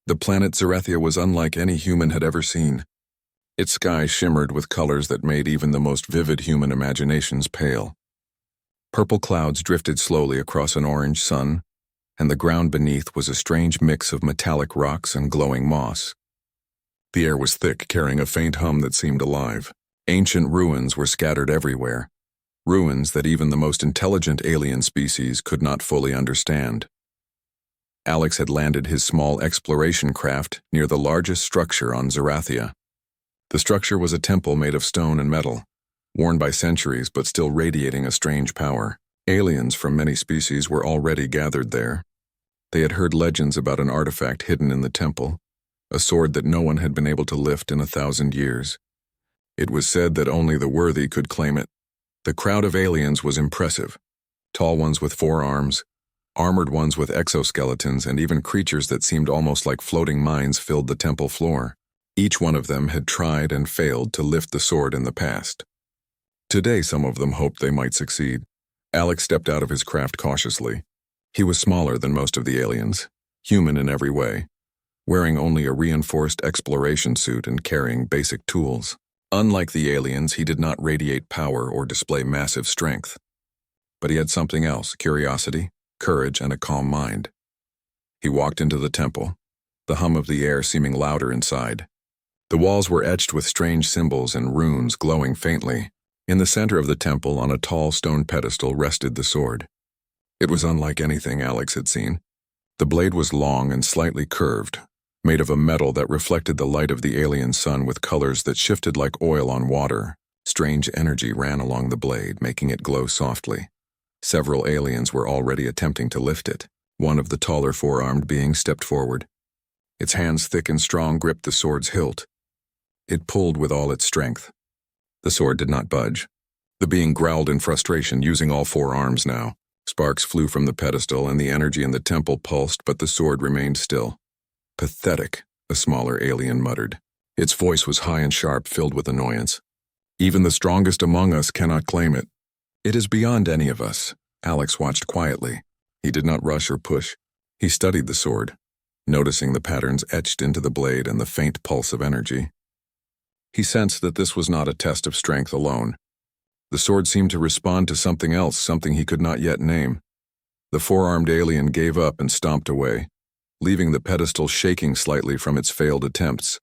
The planet Zerethia was unlike any human had ever seen. Its sky shimmered with colors that made even the most vivid human imaginations pale. Purple clouds drifted slowly across an orange sun, and the ground beneath was a strange mix of metallic rocks and glowing moss. The air was thick, carrying a faint hum that seemed alive. Ancient ruins were scattered everywhere, ruins that even the most intelligent alien species could not fully understand. Alex had landed his small exploration craft near the largest structure on Zerathia. The structure was a temple made of stone and metal, worn by centuries but still radiating a strange power. Aliens from many species were already gathered there. They had heard legends about an artifact hidden in the temple, a sword that no one had been able to lift in 1,000 years. It was said that only the worthy could claim it. The crowd of aliens was impressive. Tall ones with 4 arms, armored ones with exoskeletons, and even creatures that seemed almost like floating mines filled the temple floor. Each one of them had tried and failed to lift the sword in the past. Today, some of them hoped they might succeed. Alex stepped out of his craft cautiously. He was smaller than most of the aliens, human in every way, wearing only a reinforced exploration suit and carrying basic tools. Unlike the aliens, he did not radiate power or display massive strength. But he had something else: curiosity, courage, and a calm mind. He walked into the temple, the hum of the air seeming louder inside. The walls were etched with strange symbols and runes glowing faintly. In the center of the temple, on a tall stone pedestal, rested the sword. It was unlike anything Alex had seen. The blade was long and slightly curved, made of a metal that reflected the light of the alien sun with colors that shifted like oil on water. Strange energy ran along the blade, making it glow softly. Several aliens were already attempting to lift it. One of the taller 4-armed beings stepped forward. Its hands, thick and strong, gripped the sword's hilt. It pulled with all its strength. The sword did not budge. The being growled in frustration, using all 4 arms now. Sparks flew from the pedestal and the energy in the temple pulsed, but the sword remained still. Pathetic, a smaller alien muttered. Its voice was high and sharp, filled with annoyance. Even the strongest among us cannot claim it. It is beyond any of us. Alex watched quietly. He did not rush or push. He studied the sword, noticing the patterns etched into the blade and the faint pulse of energy. He sensed that this was not a test of strength alone. The sword seemed to respond to something else, something he could not yet name. The 4-armed alien gave up and stomped away, leaving the pedestal shaking slightly from its failed attempts.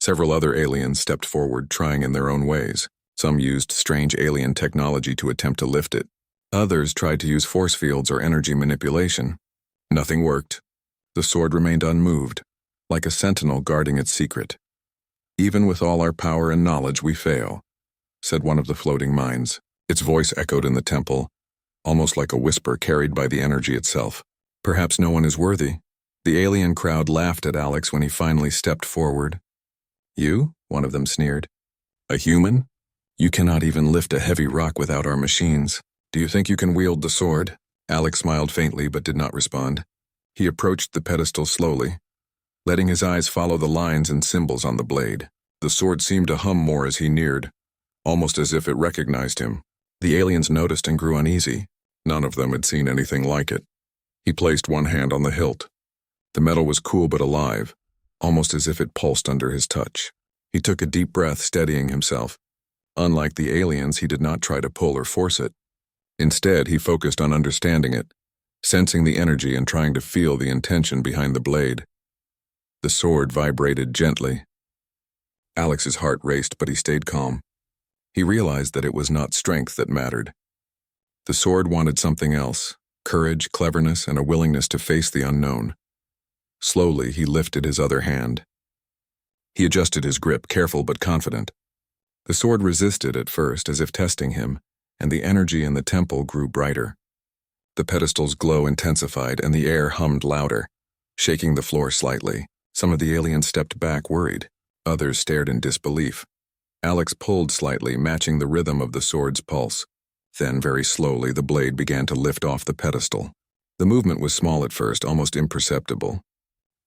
Several other aliens stepped forward, trying in their own ways. Some used strange alien technology to attempt to lift it. Others tried to use force fields or energy manipulation. Nothing worked. The sword remained unmoved, like a sentinel guarding its secret. "Even with all our power and knowledge, we fail," said one of the floating minds. Its voice echoed in the temple, almost like a whisper carried by the energy itself. "Perhaps no one is worthy." The alien crowd laughed at Alex when he finally stepped forward. "You?" one of them sneered. "A human? You cannot even lift a heavy rock without our machines. Do you think you can wield the sword?" Alex smiled faintly but did not respond. He approached the pedestal slowly, letting his eyes follow the lines and symbols on the blade. The sword seemed to hum more as he neared, almost as if it recognized him. The aliens noticed and grew uneasy. None of them had seen anything like it. He placed one hand on the hilt. The metal was cool but alive, almost as if it pulsed under his touch. He took a deep breath, steadying himself. Unlike the aliens, he did not try to pull or force it. Instead, he focused on understanding it, sensing the energy and trying to feel the intention behind the blade. The sword vibrated gently. Alex's heart raced, but he stayed calm. He realized that it was not strength that mattered. The sword wanted something else: courage, cleverness, and a willingness to face the unknown. Slowly, he lifted his other hand. He adjusted his grip, careful but confident. The sword resisted at first, as if testing him, and the energy in the temple grew brighter. The pedestal's glow intensified, and the air hummed louder, shaking the floor slightly. Some of the aliens stepped back, worried. Others stared in disbelief. Alex pulled slightly, matching the rhythm of the sword's pulse. Then, very slowly, the blade began to lift off the pedestal. The movement was small at first, almost imperceptible.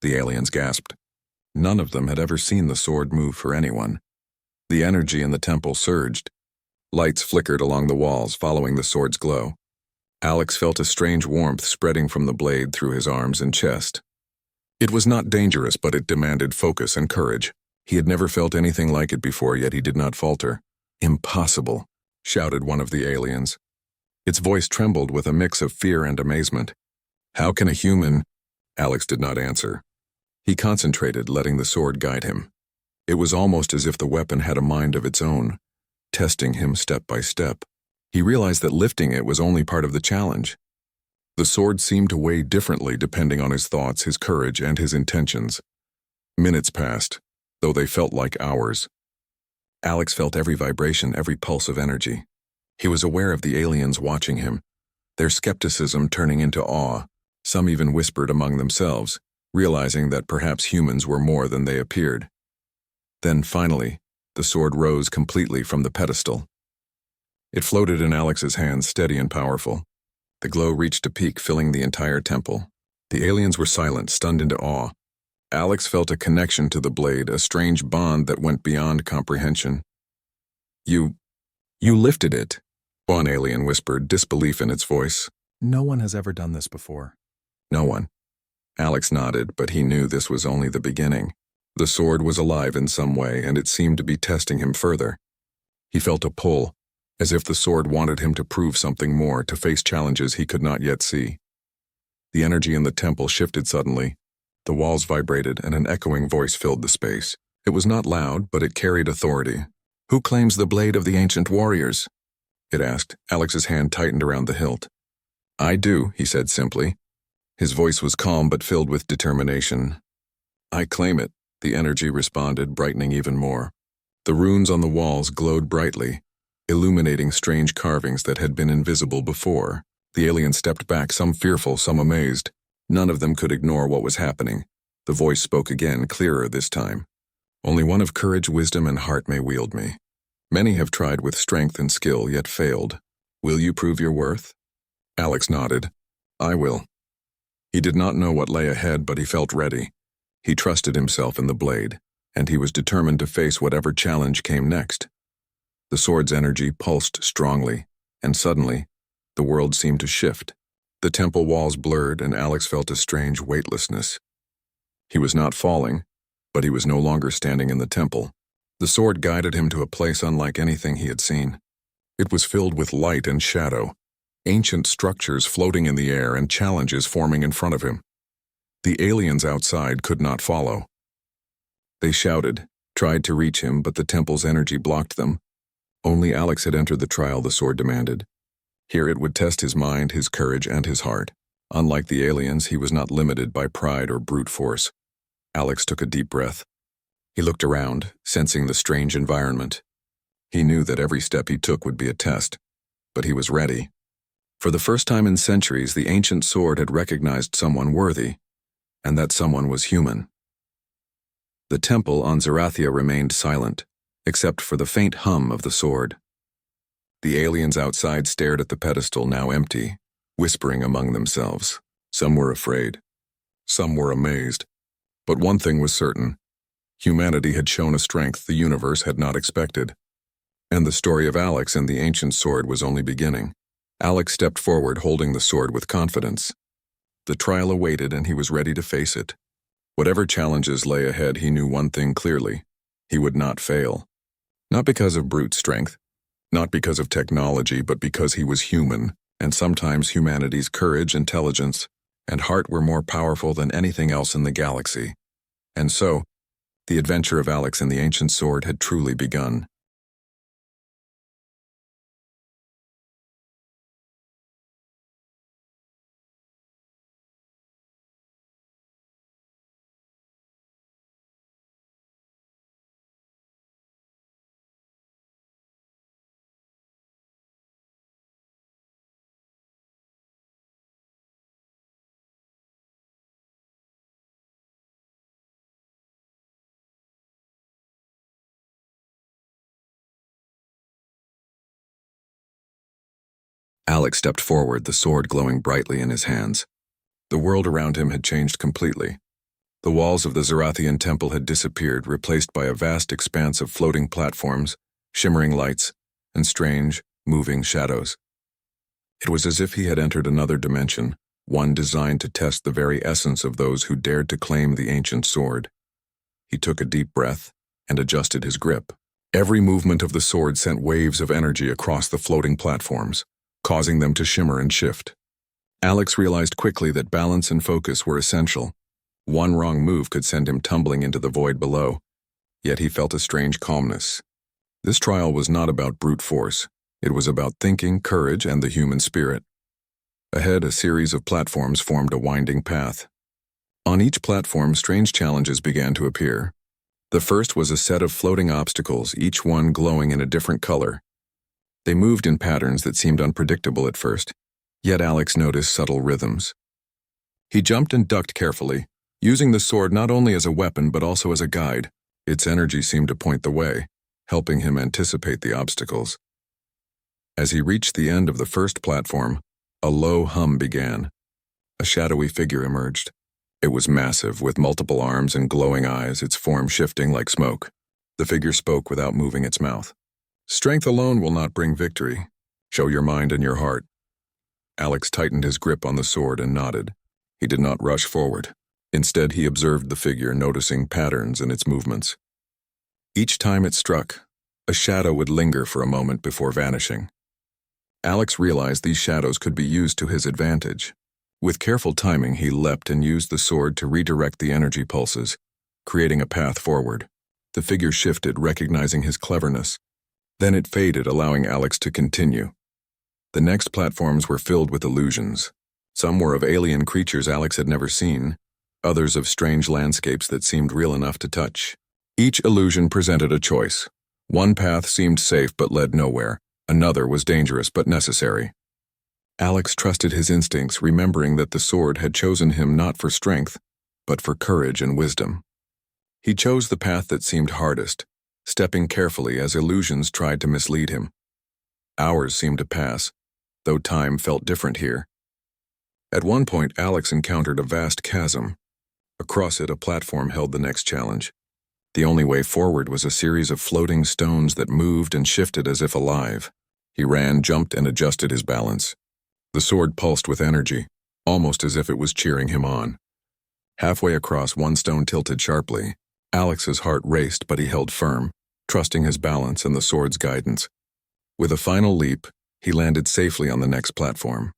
The aliens gasped. None of them had ever seen the sword move for anyone. The energy in the temple surged. Lights flickered along the walls, following the sword's glow. Alex felt a strange warmth spreading from the blade through his arms and chest. It was not dangerous, but it demanded focus and courage. He had never felt anything like it before, yet he did not falter. "Impossible," shouted one of the aliens. Its voice trembled with a mix of fear and amazement. "How can a human—" Alex did not answer. He concentrated, letting the sword guide him. It was almost as if the weapon had a mind of its own, testing him step by step. He realized that lifting it was only part of the challenge. The sword seemed to weigh differently depending on his thoughts, his courage, and his intentions. Minutes passed, though they felt like hours. Alex felt every vibration, every pulse of energy. He was aware of the aliens watching him, their skepticism turning into awe. Some even whispered among themselves, realizing that perhaps humans were more than they appeared. Then, finally, the sword rose completely from the pedestal. It floated in Alex's hands, steady and powerful. The glow reached a peak, filling the entire temple. The aliens were silent, stunned into awe. Alex felt a connection to the blade, a strange bond that went beyond comprehension. You lifted it," one alien whispered, disbelief in its voice. "No one has ever done this before." "No one." Alex nodded, but he knew this was only the beginning. The sword was alive in some way, and it seemed to be testing him further. He felt a pull, as if the sword wanted him to prove something more, to face challenges he could not yet see. The energy in the temple shifted suddenly. The walls vibrated, and an echoing voice filled the space. It was not loud, but it carried authority. "Who claims the blade of the ancient warriors?" it asked. Alex's hand tightened around the hilt. "I do," he said simply. His voice was calm but filled with determination. "I claim it," the energy responded, brightening even more. The runes on the walls glowed brightly, illuminating strange carvings that had been invisible before. The aliens stepped back, some fearful, some amazed. None of them could ignore what was happening. The voice spoke again, clearer this time. "Only one of courage, wisdom, and heart may wield me. Many have tried with strength and skill, yet failed. Will you prove your worth?" Alex nodded. "I will." He did not know what lay ahead, but he felt ready. He trusted himself in the blade, and he was determined to face whatever challenge came next. The sword's energy pulsed strongly, and suddenly, the world seemed to shift. The temple walls blurred, and Alex felt a strange weightlessness. He was not falling, but he was no longer standing in the temple. The sword guided him to a place unlike anything he had seen. It was filled with light and shadow, ancient structures floating in the air and challenges forming in front of him. The aliens outside could not follow. They shouted, tried to reach him, but the temple's energy blocked them. Only Alex had entered the trial the sword demanded. Here it would test his mind, his courage, and his heart. Unlike the aliens, he was not limited by pride or brute force. Alex took a deep breath. He looked around, sensing the strange environment. He knew that every step he took would be a test, but he was ready. For the first time in centuries, the ancient sword had recognized someone worthy, and that someone was human. The temple on Zarathia remained silent, except for the faint hum of the sword. The aliens outside stared at the pedestal, now empty, whispering among themselves. Some were afraid. Some were amazed. But one thing was certain. Humanity had shown a strength the universe had not expected. And the story of Alex and the ancient sword was only beginning. Alex stepped forward, holding the sword with confidence. The trial awaited, and he was ready to face it. Whatever challenges lay ahead, he knew one thing clearly. He would not fail. Not because of brute strength, not because of technology, but because he was human, and sometimes humanity's courage, intelligence, and heart were more powerful than anything else in the galaxy. And so, the adventure of Alex and the ancient sword had truly begun. Alex stepped forward, the sword glowing brightly in his hands. The world around him had changed completely. The walls of the Zarathian temple had disappeared, replaced by a vast expanse of floating platforms, shimmering lights, and strange, moving shadows. It was as if he had entered another dimension, one designed to test the very essence of those who dared to claim the ancient sword. He took a deep breath and adjusted his grip. Every movement of the sword sent waves of energy across the floating platforms, causing them to shimmer and shift. Alex realized quickly that balance and focus were essential. One wrong move could send him tumbling into the void below, yet he felt a strange calmness. This trial was not about brute force. It was about thinking, courage, and the human spirit. Ahead, a series of platforms formed a winding path. On each platform, strange challenges began to appear. The first was a set of floating obstacles, each one glowing in a different color. They moved in patterns that seemed unpredictable at first, yet Alex noticed subtle rhythms. He jumped and ducked carefully, using the sword not only as a weapon but also as a guide. Its energy seemed to point the way, helping him anticipate the obstacles. As he reached the end of the first platform, a low hum began. A shadowy figure emerged. It was massive, with multiple arms and glowing eyes, its form shifting like smoke. The figure spoke without moving its mouth. "Strength alone will not bring victory. Show your mind and your heart." Alex tightened his grip on the sword and nodded. He did not rush forward. Instead, he observed the figure, noticing patterns in its movements. Each time it struck, a shadow would linger for a moment before vanishing. Alex realized these shadows could be used to his advantage. With careful timing, he leapt and used the sword to redirect the energy pulses, creating a path forward. The figure shifted, recognizing his cleverness. Then it faded, allowing Alex to continue. The next platforms were filled with illusions. Some were of alien creatures Alex had never seen, others of strange landscapes that seemed real enough to touch. Each illusion presented a choice. One path seemed safe but led nowhere. Another was dangerous but necessary. Alex trusted his instincts, remembering that the sword had chosen him not for strength, but for courage and wisdom. He chose the path that seemed hardest, stepping carefully as illusions tried to mislead him. Hours seemed to pass, though time felt different here. At one point, Alex encountered a vast chasm. Across it, a platform held the next challenge. The only way forward was a series of floating stones that moved and shifted as if alive. He ran, jumped, and adjusted his balance. The sword pulsed with energy, almost as if it was cheering him on. Halfway across, one stone tilted sharply. Alex's heart raced, but he held firm, trusting his balance and the sword's guidance. With a final leap, he landed safely on the next platform.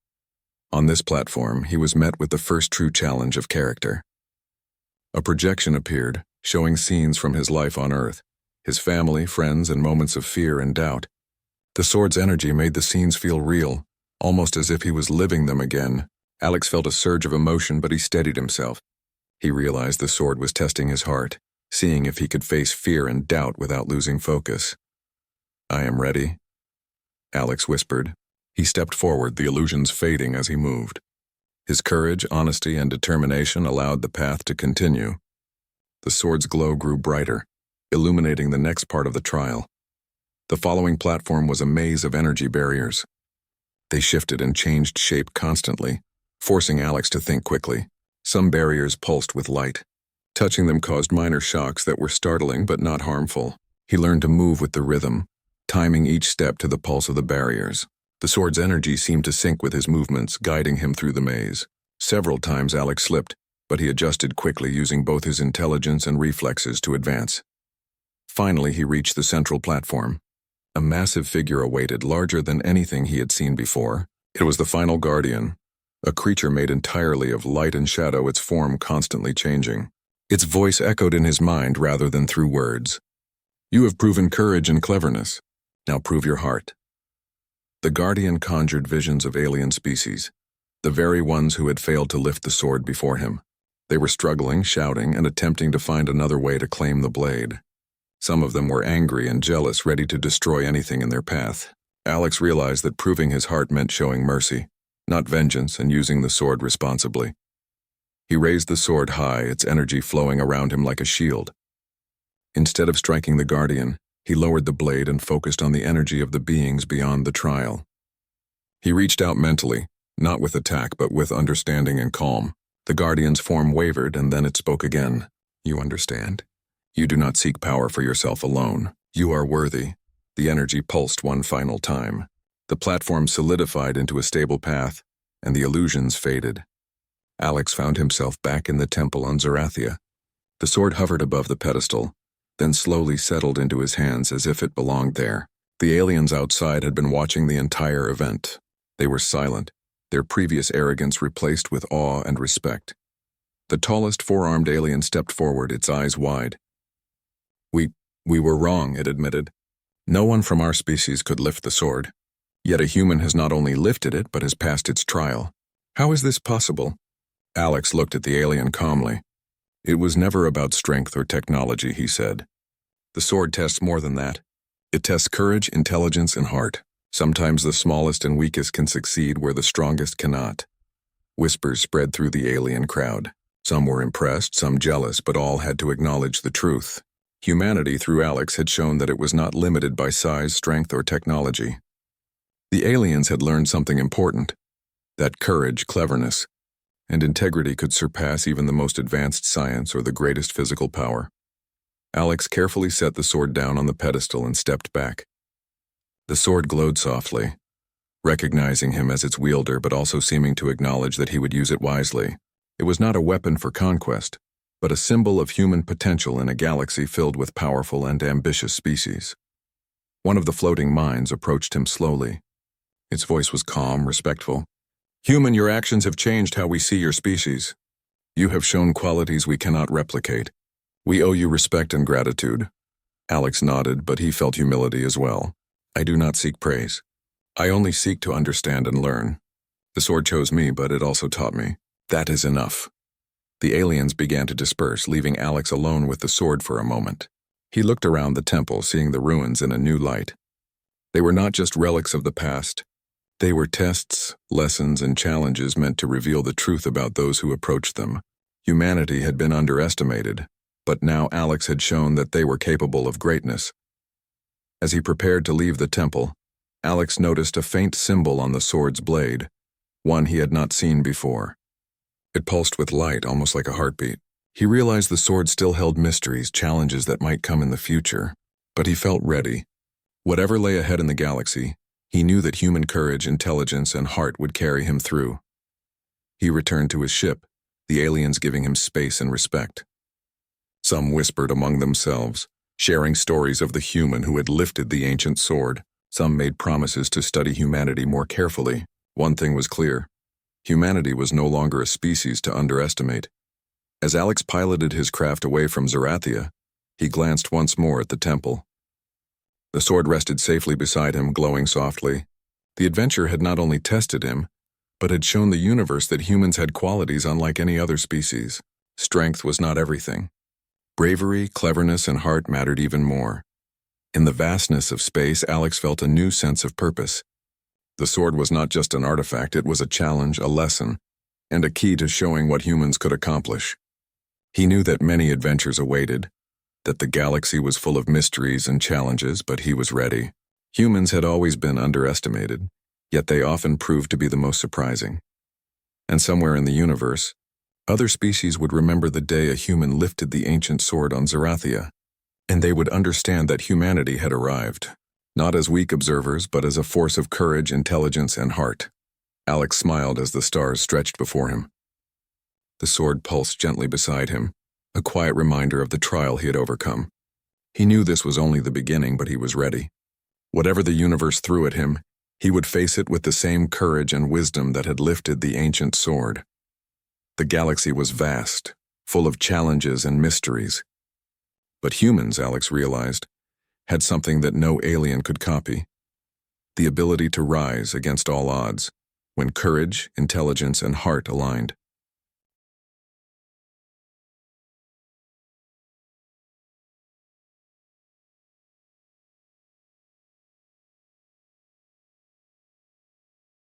On this platform, he was met with the first true challenge of character. A projection appeared, showing scenes from his life on Earth, his family, friends, and moments of fear and doubt. The sword's energy made the scenes feel real, almost as if he was living them again. Alex felt a surge of emotion, but he steadied himself. He realized the sword was testing his heart, seeing if he could face fear and doubt without losing focus. "I am ready," Alex whispered. He stepped forward, the illusions fading as he moved. His courage, honesty, and determination allowed the path to continue. The sword's glow grew brighter, illuminating the next part of the trial. The following platform was a maze of energy barriers. They shifted and changed shape constantly, forcing Alex to think quickly. Some barriers pulsed with light. Touching them caused minor shocks that were startling but not harmful. He learned to move with the rhythm, timing each step to the pulse of the barriers. The sword's energy seemed to sync with his movements, guiding him through the maze. Several times Alex slipped, but he adjusted quickly, using both his intelligence and reflexes to advance. Finally, he reached the central platform. A massive figure awaited, larger than anything he had seen before. It was the final guardian, a creature made entirely of light and shadow, its form constantly changing. Its voice echoed in his mind rather than through words. "You have proven courage and cleverness. Now prove your heart." The guardian conjured visions of alien species, the very ones who had failed to lift the sword before him. They were struggling, shouting, and attempting to find another way to claim the blade. Some of them were angry and jealous, ready to destroy anything in their path. Alex realized that proving his heart meant showing mercy, not vengeance, and using the sword responsibly. He raised the sword high, its energy flowing around him like a shield. Instead of striking the guardian, he lowered the blade and focused on the energy of the beings beyond the trial. He reached out mentally, not with attack but with understanding and calm. The guardian's form wavered, and then it spoke again. "You understand? You do not seek power for yourself alone. You are worthy." The energy pulsed one final time. The platform solidified into a stable path, and the illusions faded. Alex found himself back in the temple on Zerathia. The sword hovered above the pedestal, then slowly settled into his hands as if it belonged there. The aliens outside had been watching the entire event. They were silent, their previous arrogance replaced with awe and respect. The tallest four-armed alien stepped forward, its eyes wide. We were wrong, it admitted. No one from our species could lift the sword. Yet a human has not only lifted it, but has passed its trial. How is this possible? Alex looked at the alien calmly. It was never about strength or technology, he said. The sword tests more than that. It tests courage, intelligence, and heart. Sometimes the smallest and weakest can succeed where the strongest cannot. Whispers spread through the alien crowd. Some were impressed, some jealous, but all had to acknowledge the truth. Humanity, through Alex, had shown that it was not limited by size, strength, or technology. The aliens had learned something important, that courage, cleverness, and integrity could surpass even the most advanced science or the greatest physical power. Alex carefully set the sword down on the pedestal and stepped back. The sword glowed softly, recognizing him as its wielder but also seeming to acknowledge that he would use it wisely. It was not a weapon for conquest, but a symbol of human potential in a galaxy filled with powerful and ambitious species. One of the floating minds approached him slowly. Its voice was calm, respectful. "Human, your actions have changed how we see your species. You have shown qualities we cannot replicate. We owe you respect and gratitude." Alex nodded, but he felt humility as well. "I do not seek praise. I only seek to understand and learn. The sword chose me, but it also taught me. That is enough." The aliens began to disperse, leaving Alex alone with the sword for a moment. He looked around the temple, seeing the ruins in a new light. They were not just relics of the past. They were tests, lessons, and challenges meant to reveal the truth about those who approached them. Humanity had been underestimated, but now Alex had shown that they were capable of greatness. As he prepared to leave the temple, Alex noticed a faint symbol on the sword's blade, one he had not seen before. It pulsed with light, almost like a heartbeat. He realized the sword still held mysteries, challenges that might come in the future, but he felt ready. Whatever lay ahead in the galaxy, he knew that human courage, intelligence, and heart would carry him through. He returned to his ship, the aliens giving him space and respect. Some whispered among themselves, sharing stories of the human who had lifted the ancient sword. Some made promises to study humanity more carefully. One thing was clear. Humanity was no longer a species to underestimate. As Alex piloted his craft away from Zerathia, he glanced once more at the temple. The sword rested safely beside him, glowing softly. The adventure had not only tested him, but had shown the universe that humans had qualities unlike any other species. Strength was not everything. Bravery, cleverness, and heart mattered even more. In the vastness of space, Alex felt a new sense of purpose. The sword was not just an artifact, it was a challenge, a lesson, and a key to showing what humans could accomplish. He knew that many adventures awaited, that the galaxy was full of mysteries and challenges, but he was ready. Humans had always been underestimated, yet they often proved to be the most surprising. And somewhere in the universe, other species would remember the day a human lifted the ancient sword on Zerathia, and they would understand that humanity had arrived. Not as weak observers, but as a force of courage, intelligence, and heart. Alex smiled as the stars stretched before him. The sword pulsed gently beside him, a quiet reminder of the trial he had overcome. He knew this was only the beginning, but he was ready. Whatever the universe threw at him, he would face it with the same courage and wisdom that had lifted the ancient sword. The galaxy was vast, full of challenges and mysteries. But humans, Alex realized, had something that no alien could copy: the ability to rise against all odds, when courage, intelligence, and heart aligned.